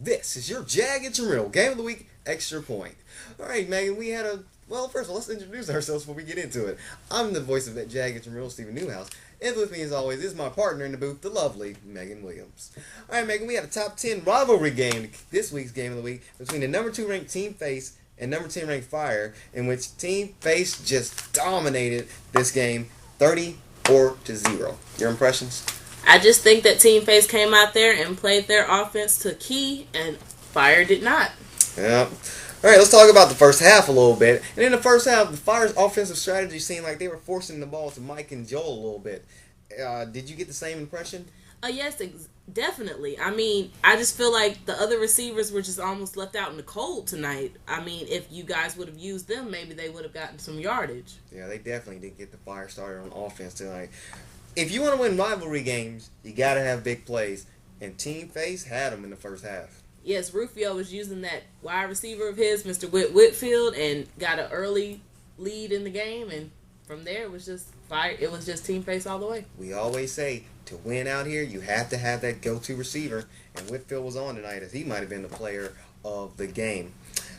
This is your Jag Intramural Game of the Week Extra Point. Alright, Megan, we had a... Well, first of all, let's introduce ourselves before we get into it. I'm the voice of that Jag Intramural, Stephen Newhouse. And with me, as always, is my partner in the booth, the lovely Megan Williams. Alright, Megan, we had a top 10 rivalry game this week's Game of the Week between the number 2 ranked Team Face and number 10 ranked Fire, in which Team Face just dominated this game 34-0. Your impressions? I just think that Team Face came out there and played their offense to key, and Fire did not. Yeah. All right, let's talk about the first half a little bit. And in the first half, the Fire's offensive strategy seemed like they were forcing the ball to Mike and Joel a little bit. Did you get the same impression? Yes, definitely. I mean, I just feel like the other receivers were just almost left out in the cold tonight. I mean, if you guys would have used them, maybe they would have gotten some yardage. Yeah, they definitely did get the Fire started on offense tonight. If you want to win rivalry games, you got to have big plays. And Team Face had them in the first half. Yes, Rufio was using that wide receiver of his, Mr. Whitfield, and got an early lead in the game. And from there, it was just Fire. It was just Team Face all the way. We always say, to win out here, you have to have that go-to receiver. And Whitfield was on tonight, as he might have been the player of the game.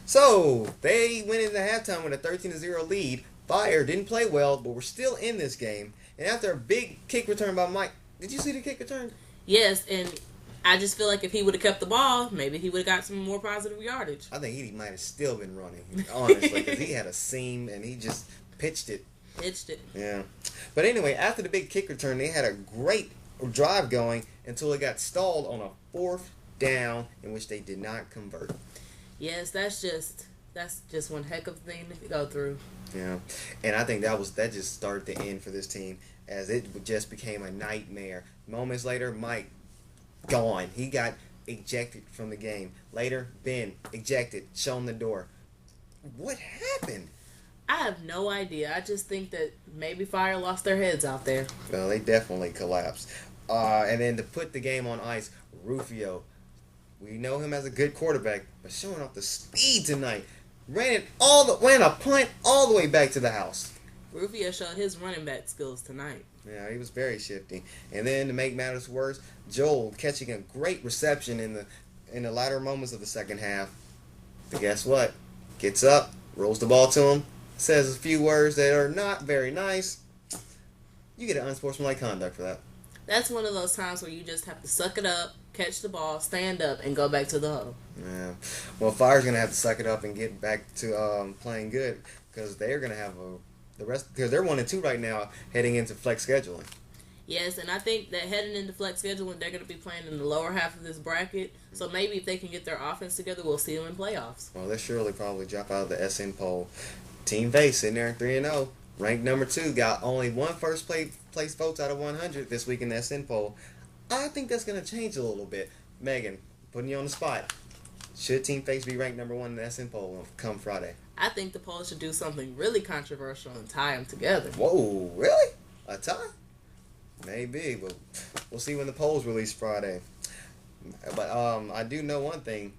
So, they went into halftime with a 13-0 lead. Fire didn't play well, but we're still in this game. And after a big kick return by Mike, did you see the kick return? Yes, and I just feel like if he would have kept the ball, maybe he would have got some more positive yardage. I think he might have still been running, honestly, because he had a seam and he just pitched it. Yeah. But anyway, after the big kick return, they had a great drive going until it got stalled on a fourth down in which they did not convert. Yes, that's just one heck of a thing to go through. Yeah, and I think that just started the end for this team, as it just became a nightmare. Moments later, Mike gone. He got ejected from the game. Later, Ben ejected, shown the door. What happened? I have no idea. I just think that maybe Fire lost their heads out there. Well, they definitely collapsed. And then to put the game on ice, Rufio. We know him as a good quarterback, but showing off the speed tonight. Ran a punt all the way back to the house. Rufio showed his running back skills tonight. Yeah, he was very shifty. And then to make matters worse, Joel catching a great reception in the latter moments of the second half. But guess what? Gets up, rolls the ball to him, says a few words that are not very nice. You get an unsportsmanlike conduct for that. That's one of those times where you just have to suck it up, catch the ball, stand up, and go back to the huddle. Yeah. Well, Fire's going to have to suck it up and get back to playing good, because they're going to have because they're 1-2 right now heading into flex scheduling. Yes, and I think that heading into flex scheduling, they're going to be playing in the lower half of this bracket. So maybe if they can get their offense together, we'll see them in playoffs. Well, they'll surely probably drop out of the SN poll. Team Face sitting there at 3-0. Ranked number 2, got only one first place votes out of 100 this week in the SN poll. I think that's going to change a little bit. Megan, putting you on the spot. Should Team Face be ranked number 1 in the SN poll come Friday? I think the poll should do something really controversial and tie them together. Whoa, really? A tie? Maybe, but we'll see when the polls release Friday. But I do know one thing.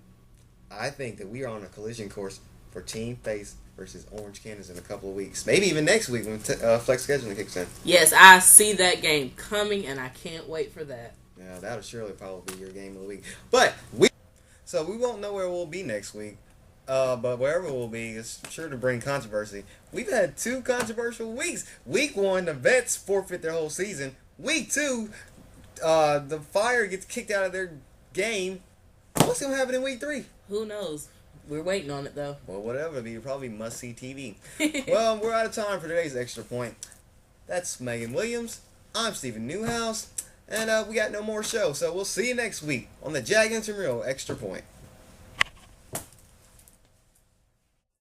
I think that we are on a collision course for Team Face versus Orange Cannons in a couple of weeks. Maybe even next week when flex scheduling kicks in. Yes, I see that game coming, and I can't wait for that. Yeah, that'll surely probably be your game of the week. But so we won't know where we'll be next week. But wherever we'll be, it's sure to bring controversy. We've had 2 controversial weeks. Week 1, the Vets forfeit their whole season. Week 2, the Fire gets kicked out of their game. What's going to happen in week 3? Who knows? We're waiting on it, though. Well, whatever. It'll be probably must-see TV. Well, we're out of time for today's Extra Point. That's Megan Williams. I'm Stephen Newhouse. And we got no more show. So we'll see you next week on the Jag Intramural Extra Point.